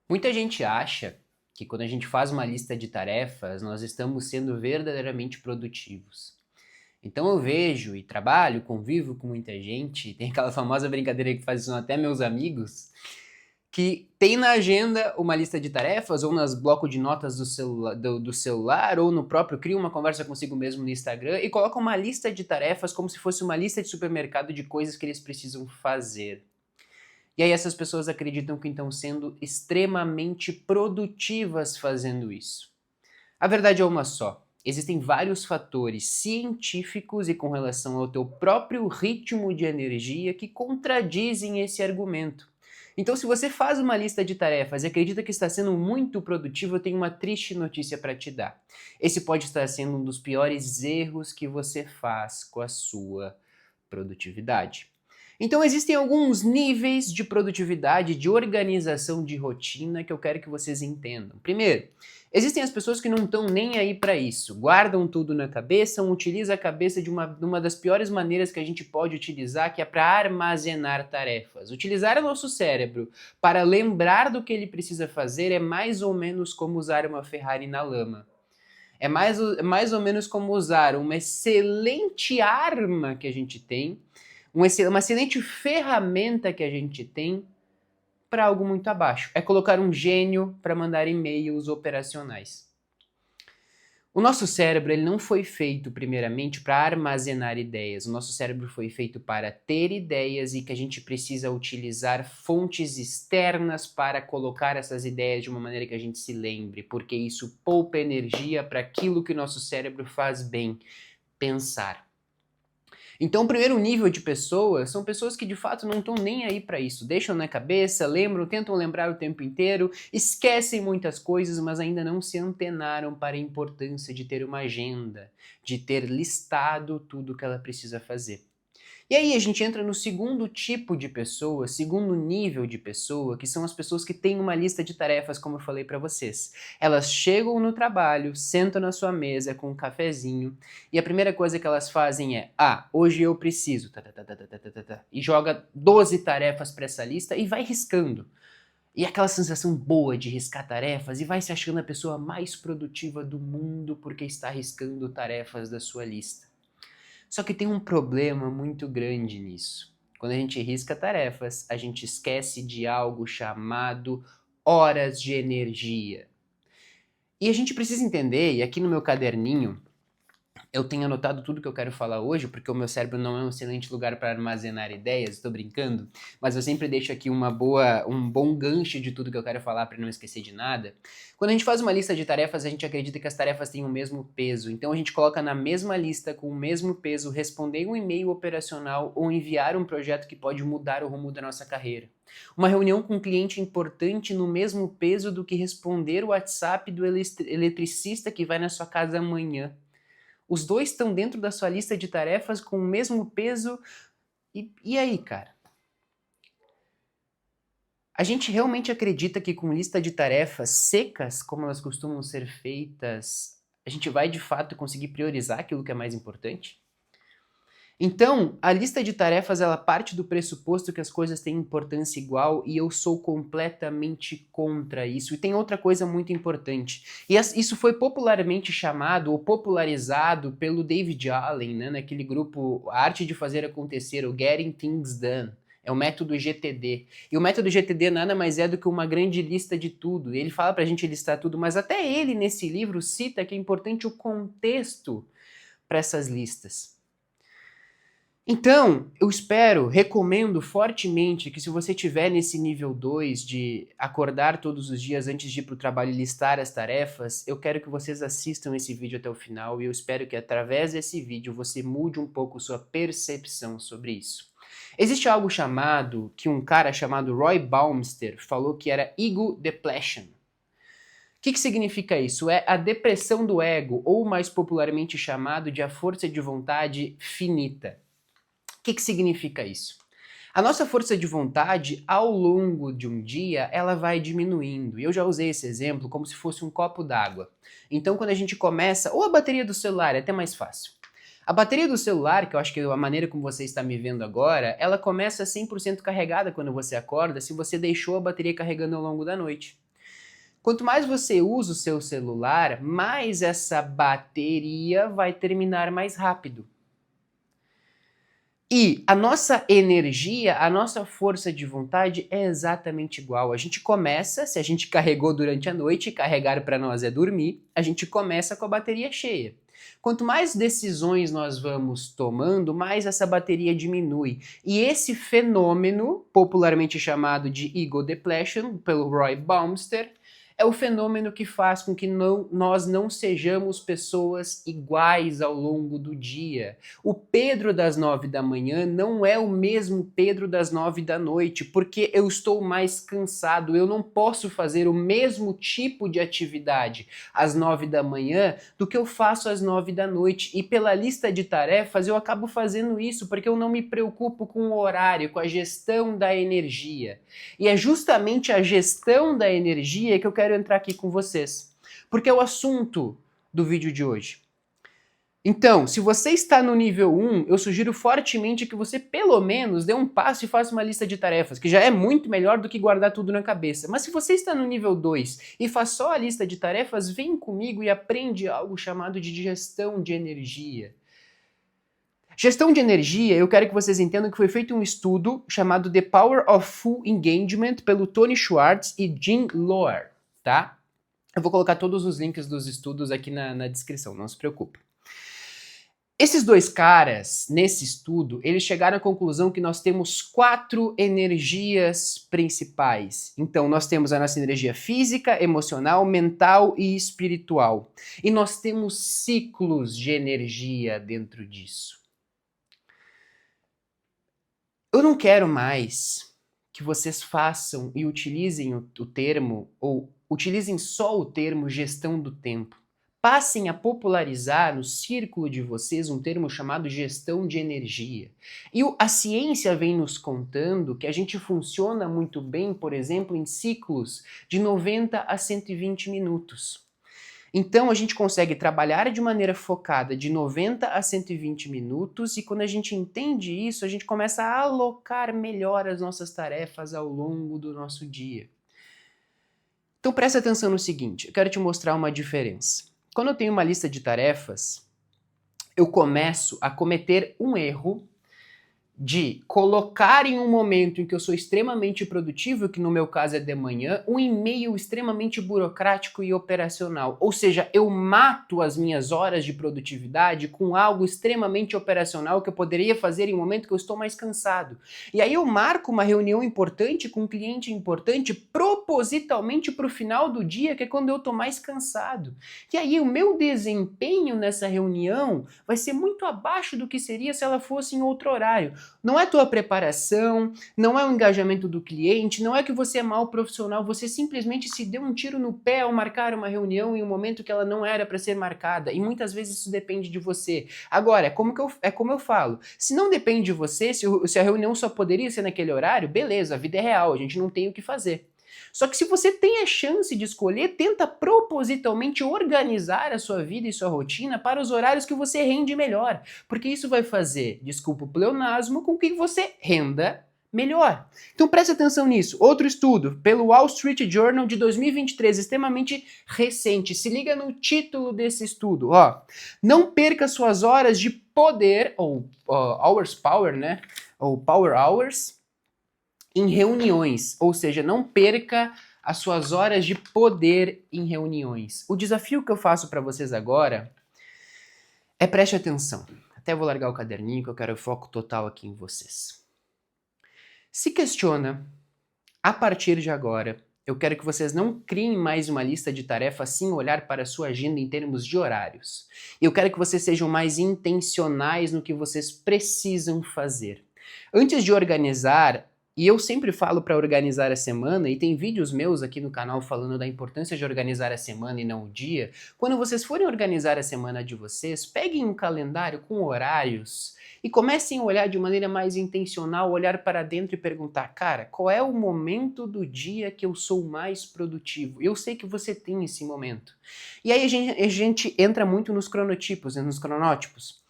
Muita gente acha que quando a gente faz uma lista de tarefas, nós estamos sendo verdadeiramente produtivos. Então eu vejo e trabalho, convivo com muita gente, tem aquela famosa brincadeira que fazem até meus amigos, que tem na agenda uma lista de tarefas, ou nas blocos de notas do celular, ou no próprio cria uma conversa consigo mesmo no Instagram e coloca uma lista de tarefas como se fosse uma lista de supermercado de coisas que eles precisam fazer. E aí essas pessoas acreditam que estão sendo extremamente produtivas fazendo isso. A verdade é uma só. Existem vários fatores científicos e com relação ao teu próprio ritmo de energia que contradizem esse argumento. Então, se você faz uma lista de tarefas e acredita que está sendo muito produtivo, eu tenho uma triste notícia para te dar. Esse pode estar sendo um dos piores erros que você faz com a sua produtividade. Então existem alguns níveis de produtividade, de organização de rotina que eu quero que vocês entendam. Primeiro, existem as pessoas que não estão nem aí para isso, guardam tudo na cabeça, utilizam a cabeça de uma das piores maneiras que a gente pode utilizar, que é para armazenar tarefas. Utilizar o nosso cérebro para lembrar do que ele precisa fazer é mais ou menos como usar uma Ferrari na lama. É mais ou menos como usar uma excelente arma que a gente tem, uma excelente ferramenta que a gente tem para algo muito abaixo. É colocar um gênio para mandar e-mails operacionais. O nosso cérebro ele não foi feito primeiramente para armazenar ideias. O nosso cérebro foi feito para ter ideias e que a gente precisa utilizar fontes externas para colocar essas ideias de uma maneira que a gente se lembre, porque isso poupa energia para aquilo que o nosso cérebro faz bem, pensar. Então, o primeiro nível de pessoas são pessoas que de fato não estão nem aí para isso. Deixam na cabeça, lembram, tentam lembrar o tempo inteiro, esquecem muitas coisas, mas ainda não se antenaram para a importância de ter uma agenda, de ter listado tudo o que ela precisa fazer. E aí a gente entra no segundo tipo de pessoa, segundo nível de pessoa, que são as pessoas que têm uma lista de tarefas, como eu falei para vocês. Elas chegam no trabalho, sentam na sua mesa com um cafezinho, e a primeira coisa que elas fazem é: hoje eu preciso, e joga 12 tarefas para essa lista e vai riscando. E aquela sensação boa de riscar tarefas, e vai se achando a pessoa mais produtiva do mundo porque está riscando tarefas da sua lista. Só que tem um problema muito grande nisso. Quando a gente risca tarefas, a gente esquece de algo chamado horas de energia. E a gente precisa entender, e aqui no meu caderninho eu tenho anotado tudo que eu quero falar hoje, porque o meu cérebro não é um excelente lugar para armazenar ideias, estou brincando, mas eu sempre deixo aqui um bom gancho de tudo que eu quero falar para não esquecer de nada. Quando a gente faz uma lista de tarefas, a gente acredita que as tarefas têm o mesmo peso, então a gente coloca na mesma lista, com o mesmo peso, responder um e-mail operacional ou enviar um projeto que pode mudar o rumo da nossa carreira. Uma reunião com um cliente importante no mesmo peso do que responder o WhatsApp do eletricista que vai na sua casa amanhã. Os dois estão dentro da sua lista de tarefas com o mesmo peso. E aí, cara? A gente realmente acredita que com lista de tarefas secas, como elas costumam ser feitas, a gente vai de fato conseguir priorizar aquilo que é mais importante? Então, a lista de tarefas ela parte do pressuposto que as coisas têm importância igual e eu sou completamente contra isso. E tem outra coisa muito importante. Isso foi popularmente chamado ou popularizado pelo David Allen, né, naquele grupo A Arte de Fazer Acontecer, o Getting Things Done. É o método GTD. E o método GTD nada mais é do que uma grande lista de tudo. Ele fala pra gente listar tudo, mas até ele nesse livro cita que é importante o contexto para essas listas. Então, eu espero, recomendo fortemente que se você estiver nesse nível 2 de acordar todos os dias antes de ir para o trabalho e listar as tarefas, eu quero que vocês assistam esse vídeo até o final e eu espero que através desse vídeo você mude um pouco sua percepção sobre isso. Existe algo que um cara chamado Roy Baumeister falou que era ego depletion. O que significa isso? É a depressão do ego, ou mais popularmente chamado de a força de vontade finita. O que significa isso? A nossa força de vontade, ao longo de um dia, ela vai diminuindo. E eu já usei esse exemplo como se fosse um copo d'água. Então, quando a gente começa, ou a bateria do celular, é até mais fácil. A bateria do celular, que eu acho que é a maneira como você está me vendo agora, ela começa 100% carregada quando você acorda, se você deixou a bateria carregando ao longo da noite. Quanto mais você usa o seu celular, mais essa bateria vai terminar mais rápido. E a nossa energia, a nossa força de vontade é exatamente igual. A gente começa, se a gente carregou durante a noite, carregar para nós é dormir, a gente começa com a bateria cheia. Quanto mais decisões nós vamos tomando, mais essa bateria diminui. E esse fenômeno, popularmente chamado de ego depletion, pelo Roy Baumeister, é o fenômeno que faz com que nós não sejamos pessoas iguais ao longo do dia. O Pedro das 9 da manhã não é o mesmo Pedro das 9 da noite, porque eu estou mais cansado, eu não posso fazer o mesmo tipo de atividade às 9 da manhã do que eu faço às 9 da noite. E pela lista de tarefas eu acabo fazendo isso, porque eu não me preocupo com o horário, com a gestão da energia. E é justamente a gestão da energia que eu quero entrar aqui com vocês, porque é o assunto do vídeo de hoje. Então, se você está no nível 1, eu sugiro fortemente que você pelo menos dê um passo e faça uma lista de tarefas, que já é muito melhor do que guardar tudo na cabeça. Mas se você está no nível 2 e faz só a lista de tarefas, vem comigo e aprende algo chamado de gestão de energia. Gestão de energia, eu quero que vocês entendam que foi feito um estudo chamado The Power of Full Engagement pelo Tony Schwartz e Jim Loehr, tá? Eu vou colocar todos os links dos estudos aqui na descrição, não se preocupe. Esses dois caras, nesse estudo, eles chegaram à conclusão que nós temos 4 energias principais. Então, nós temos a nossa energia física, emocional, mental e espiritual. E nós temos ciclos de energia dentro disso. Eu não quero mais que vocês façam e utilizem o termo, ou utilizem só o termo gestão do tempo. Passem a popularizar no círculo de vocês um termo chamado gestão de energia. E a ciência vem nos contando que a gente funciona muito bem, por exemplo, em ciclos de 90 a 120 minutos. Então a gente consegue trabalhar de maneira focada de 90 a 120 minutos e quando a gente entende isso, a gente começa a alocar melhor as nossas tarefas ao longo do nosso dia. Então presta atenção no seguinte, eu quero te mostrar uma diferença. Quando eu tenho uma lista de tarefas, eu começo a cometer um erro de colocar em um momento em que eu sou extremamente produtivo, que no meu caso é de manhã, um e-mail extremamente burocrático e operacional. Ou seja, eu mato as minhas horas de produtividade com algo extremamente operacional que eu poderia fazer em um momento que eu estou mais cansado. E aí eu marco uma reunião importante com um cliente importante propositalmente para o final do dia, que é quando eu estou mais cansado. E aí o meu desempenho nessa reunião vai ser muito abaixo do que seria se ela fosse em outro horário. Não é tua preparação, não é o engajamento do cliente, não é que você é mau profissional, você simplesmente se deu um tiro no pé ao marcar uma reunião em um momento que ela não era para ser marcada, e muitas vezes isso depende de você. Agora, é como eu falo, se não depende de você, se a reunião só poderia ser naquele horário, beleza, a vida é real, a gente não tem o que fazer. Só que se você tem a chance de escolher, tenta propositalmente organizar a sua vida e sua rotina para os horários que você rende melhor, porque isso vai fazer, desculpa o pleonasmo, com que você renda melhor. Então preste atenção nisso. Outro estudo, pelo Wall Street Journal de 2023, extremamente recente. Se liga no título desse estudo, ó. Não perca suas horas de poder, ou hours power, né? Ou power hours, em reuniões, ou seja, não perca as suas horas de poder em reuniões. O desafio que eu faço para vocês agora é preste atenção. Até vou largar o caderninho que eu quero foco total aqui em vocês. Se questiona, a partir de agora, eu quero que vocês não criem mais uma lista de tarefas sem olhar para a sua agenda em termos de horários. Eu quero que vocês sejam mais intencionais no que vocês precisam fazer. Antes de organizar, e eu sempre falo para organizar a semana, e tem vídeos meus aqui no canal falando da importância de organizar a semana e não o dia. Quando vocês forem organizar a semana de vocês, peguem um calendário com horários e comecem a olhar de maneira mais intencional, olhar para dentro e perguntar, cara, qual é o momento do dia que eu sou mais produtivo? Eu sei que você tem esse momento. E aí a gente entra muito nos cronotipos, nos cronótipos.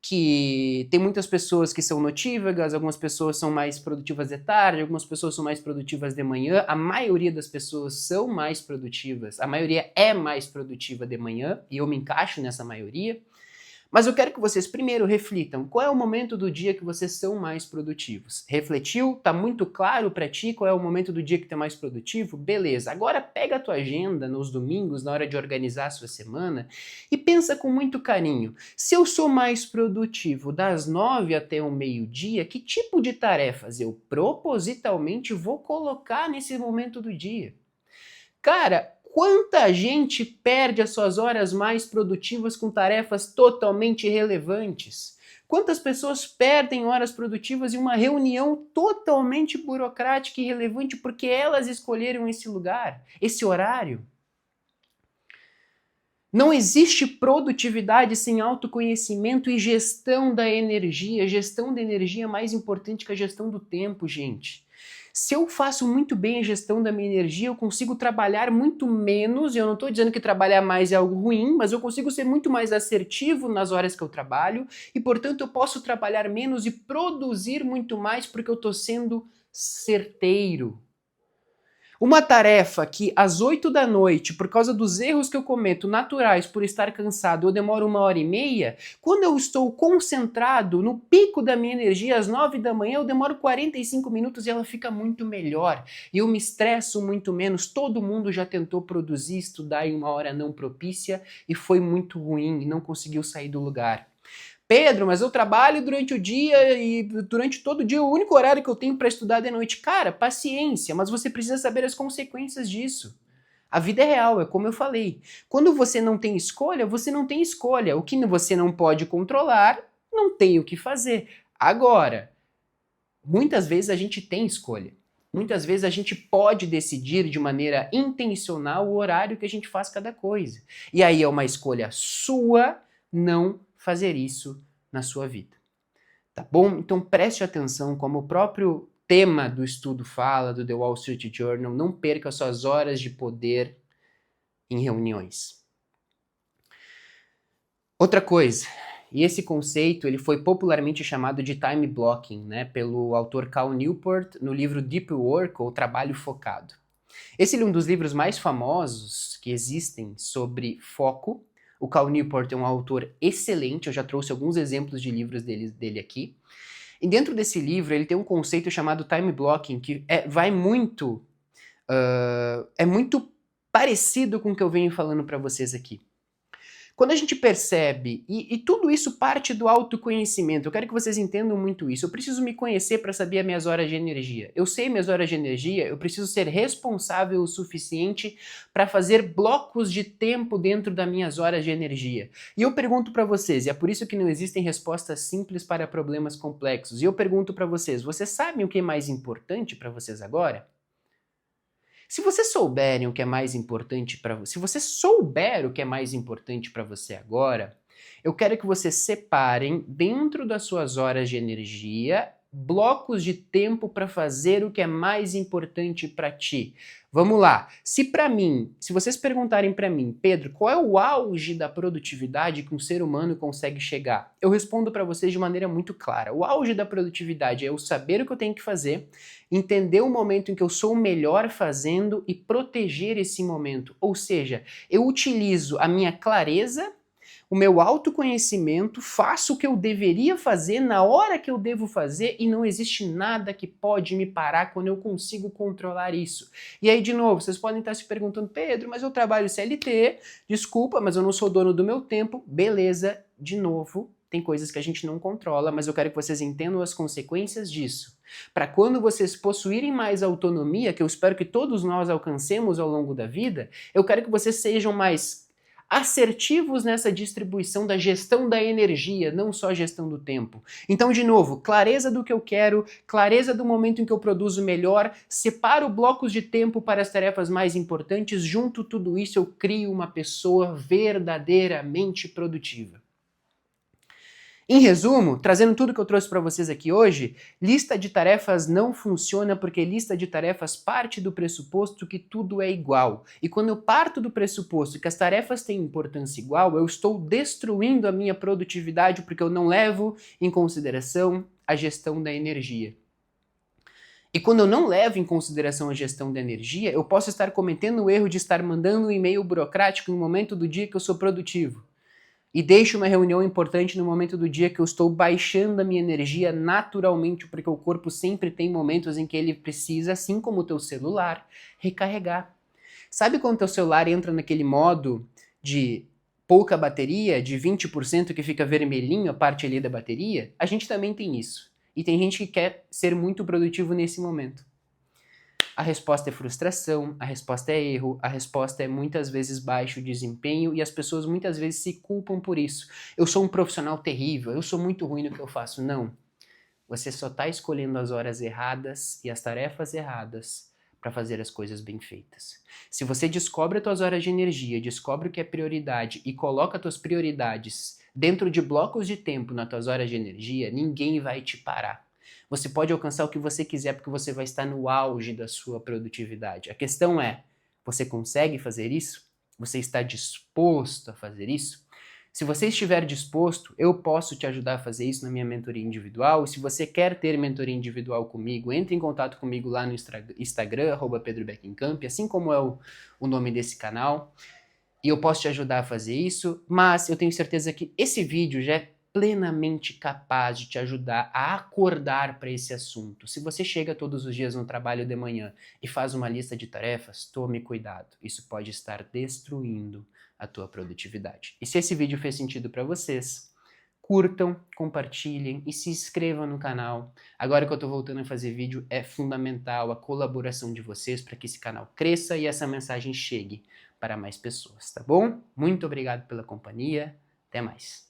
que tem muitas pessoas que são notívagas, algumas pessoas são mais produtivas de tarde, algumas pessoas são mais produtivas de manhã, a maioria das pessoas são mais produtivas, a maioria é mais produtiva de manhã, e eu me encaixo nessa maioria. Mas eu quero que vocês primeiro reflitam qual é o momento do dia que vocês são mais produtivos. Refletiu? Tá muito claro para ti qual é o momento do dia que tu é mais produtivo? Beleza. Agora pega a tua agenda nos domingos, na hora de organizar a sua semana, e pensa com muito carinho. Se eu sou mais produtivo das 9 até o meio-dia, que tipo de tarefas eu propositalmente vou colocar nesse momento do dia? Cara, quanta gente perde as suas horas mais produtivas com tarefas totalmente irrelevantes? Quantas pessoas perdem horas produtivas em uma reunião totalmente burocrática e irrelevante porque elas escolheram esse lugar, esse horário? Não existe produtividade sem autoconhecimento e gestão da energia. Gestão da energia é mais importante que a gestão do tempo, gente. Se eu faço muito bem a gestão da minha energia, eu consigo trabalhar muito menos, e eu não estou dizendo que trabalhar mais é algo ruim, mas eu consigo ser muito mais assertivo nas horas que eu trabalho, e portanto eu posso trabalhar menos e produzir muito mais porque eu estou sendo certeiro. Uma tarefa que às 8 da noite, por causa dos erros que eu cometo naturais por estar cansado, eu demoro 1h30, quando eu estou concentrado no pico da minha energia às 9 da manhã, eu demoro 45 minutos e ela fica muito melhor. E eu me estresso muito menos. Todo mundo já tentou produzir, estudar em uma hora não propícia e foi muito ruim e não conseguiu sair do lugar. Pedro, mas eu trabalho durante o dia e durante todo o dia o único horário que eu tenho para estudar é de noite. Cara, paciência, mas você precisa saber as consequências disso. A vida é real, é como eu falei. Quando você não tem escolha, você não tem escolha. O que você não pode controlar, não tem o que fazer. Agora, muitas vezes a gente tem escolha. Muitas vezes a gente pode decidir de maneira intencional o horário que a gente faz cada coisa. E aí é uma escolha sua não fazer isso na sua vida. Tá bom? Então preste atenção, como o próprio tema do estudo fala, do The Wall Street Journal, não perca suas horas de poder em reuniões. Outra coisa, e esse conceito ele foi popularmente chamado de time blocking, né, pelo autor Cal Newport no livro Deep Work, ou Trabalho Focado. Esse é um dos livros mais famosos que existem sobre foco. O Cal Newport é um autor excelente, eu já trouxe alguns exemplos de livros dele aqui. E dentro desse livro ele tem um conceito chamado time blocking, que é muito parecido com o que eu venho falando para vocês aqui. Quando a gente percebe, e tudo isso parte do autoconhecimento, eu quero que vocês entendam muito isso. Eu preciso me conhecer para saber as minhas horas de energia. Eu sei minhas horas de energia, eu preciso ser responsável o suficiente para fazer blocos de tempo dentro das minhas horas de energia. E eu pergunto para vocês, e é por isso que não existem respostas simples para problemas complexos, e eu pergunto para vocês, vocês sabem o que é mais importante para vocês agora? Se vocês souberem o que é mais importante para você, se você souber o que é mais importante para você agora, eu quero que vocês separem dentro das suas horas de energia blocos de tempo para fazer o que é mais importante para ti. Vamos lá. Se vocês perguntarem para mim, Pedro, qual é o auge da produtividade que um ser humano consegue chegar? Eu respondo para vocês de maneira muito clara. O auge da produtividade é eu saber o que eu tenho que fazer, entender o momento em que eu sou o melhor fazendo e proteger esse momento. Ou seja, eu utilizo a minha clareza, o meu autoconhecimento, faço o que eu deveria fazer na hora que eu devo fazer e não existe nada que pode me parar quando eu consigo controlar isso. E aí, de novo, vocês podem estar se perguntando, Pedro, mas eu trabalho CLT, desculpa, mas eu não sou dono do meu tempo. Beleza, de novo, tem coisas que a gente não controla, mas eu quero que vocês entendam as consequências disso. Para quando vocês possuírem mais autonomia, que eu espero que todos nós alcancemos ao longo da vida, eu quero que vocês sejam mais assertivos nessa distribuição da gestão da energia, não só a gestão do tempo. Então, de novo, clareza do que eu quero, clareza do momento em que eu produzo melhor, separo blocos de tempo para as tarefas mais importantes, junto tudo isso eu crio uma pessoa verdadeiramente produtiva. Em resumo, trazendo tudo que eu trouxe para vocês aqui hoje, lista de tarefas não funciona porque lista de tarefas parte do pressuposto que tudo é igual. E quando eu parto do pressuposto que as tarefas têm importância igual, eu estou destruindo a minha produtividade porque eu não levo em consideração a gestão da energia. E quando eu não levo em consideração a gestão da energia, eu posso estar cometendo o erro de estar mandando um e-mail burocrático no momento do dia que eu sou produtivo. E deixo uma reunião importante no momento do dia que eu estou baixando a minha energia naturalmente, porque o corpo sempre tem momentos em que ele precisa, assim como o teu celular, recarregar. Sabe quando o teu celular entra naquele modo de pouca bateria, de 20% que fica vermelhinho a parte ali da bateria? A gente também tem isso. E tem gente que quer ser muito produtivo nesse momento. A resposta é frustração, a resposta é erro, a resposta é muitas vezes baixo desempenho e as pessoas muitas vezes se culpam por isso. Eu sou um profissional terrível, eu sou muito ruim no que eu faço. Não. Você só está escolhendo as horas erradas e as tarefas erradas para fazer as coisas bem feitas. Se você descobre as tuas horas de energia, descobre o que é prioridade e coloca as tuas prioridades dentro de blocos de tempo nas tuas horas de energia, ninguém vai te parar. Você pode alcançar o que você quiser porque você vai estar no auge da sua produtividade. A questão é, você consegue fazer isso? Você está disposto a fazer isso? Se você estiver disposto, eu posso te ajudar a fazer isso na minha mentoria individual. E se você quer ter mentoria individual comigo, entre em contato comigo lá no Instagram, @pedrobeckcamp, assim como é o nome desse canal. E eu posso te ajudar a fazer isso, mas eu tenho certeza que esse vídeo já é plenamente capaz de te ajudar a acordar para esse assunto. Se você chega todos os dias no trabalho de manhã e faz uma lista de tarefas, tome cuidado. Isso pode estar destruindo a tua produtividade. E se esse vídeo fez sentido para vocês, curtam, compartilhem e se inscrevam no canal. Agora que eu estou voltando a fazer vídeo, é fundamental a colaboração de vocês para que esse canal cresça e essa mensagem chegue para mais pessoas, tá bom? Muito obrigado pela companhia, até mais.